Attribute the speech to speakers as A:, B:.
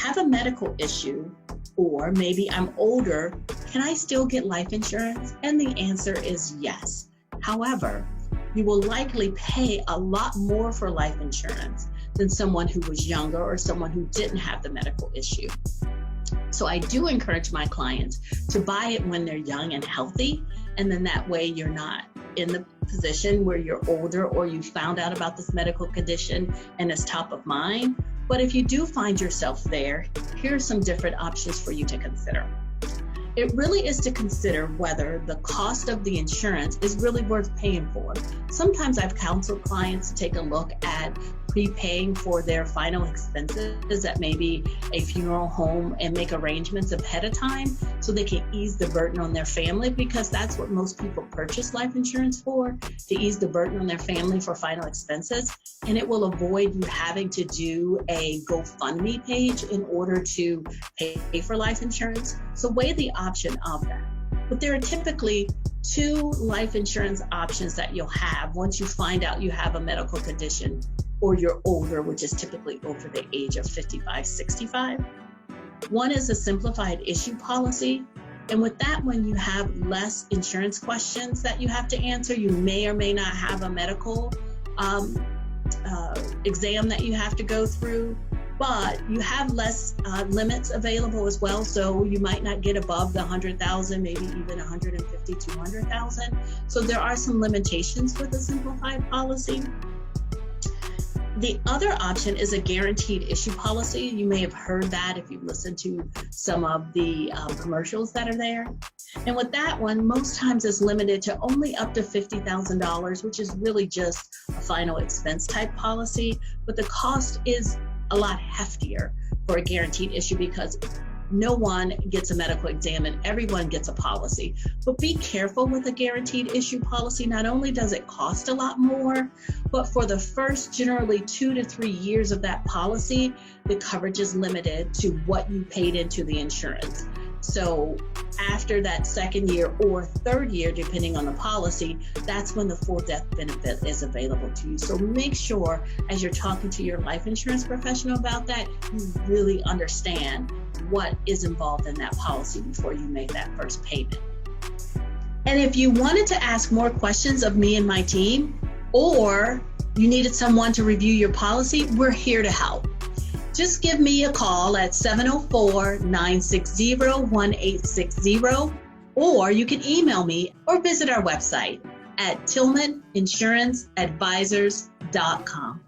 A: have a medical issue, or maybe I'm older, can I still get life insurance? And the answer is yes. However, you will likely pay a lot more for life insurance than someone who was younger or someone who didn't have the medical issue. So I do encourage my clients to buy it when they're young and healthy, and then that way you're not in the position where you're older or you found out about this medical condition and it's top of mind. But if you do find yourself there, here are some different options for you to consider. It really is to consider whether the cost of the insurance is really worth paying for. Sometimes I've counseled clients to take a look at prepaying for their final expenses at maybe a funeral home and make arrangements ahead of time so they can ease the burden on their family, because that's what most people purchase life insurance for, to ease the burden on their family for final expenses. And it will avoid you having to do a GoFundMe page in order to pay for life insurance. So weigh the option of that. But there are typically two life insurance options that you'll have once you find out you have a medical condition or you're older, which is typically over the age of 55, 65. One is a simplified issue policy. And with that one, you have less insurance questions that you have to answer. You may or may not have a medical exam that you have to go through, but you have less limits available as well. So you might not get above the 100,000, maybe even 150, 200,000. So there are some limitations with a simplified policy. The other option is a guaranteed issue policy. You may have heard that if you've listened to some of the commercials that are there. And with that one, most times it's limited to only up to $50,000, which is really just a final expense type policy. But the cost is a lot heftier for a guaranteed issue because no one gets a medical exam and everyone gets a policy. But be careful with a guaranteed issue policy. Not only does it cost a lot more, but for the first generally 2 to 3 years of that policy, the coverage is limited to what you paid into the insurance. So after that second year or third year, depending on the policy, that's when the full death benefit is available to you. So make sure as you're talking to your life insurance professional about that, you really understand what is involved in that policy before you make that first payment. And if you wanted to ask more questions of me and my team, or you needed someone to review your policy, we're here to help. Just give me a call at 704-960-1860, or you can email me or visit our website at tillmaninsuranceadvisors.com.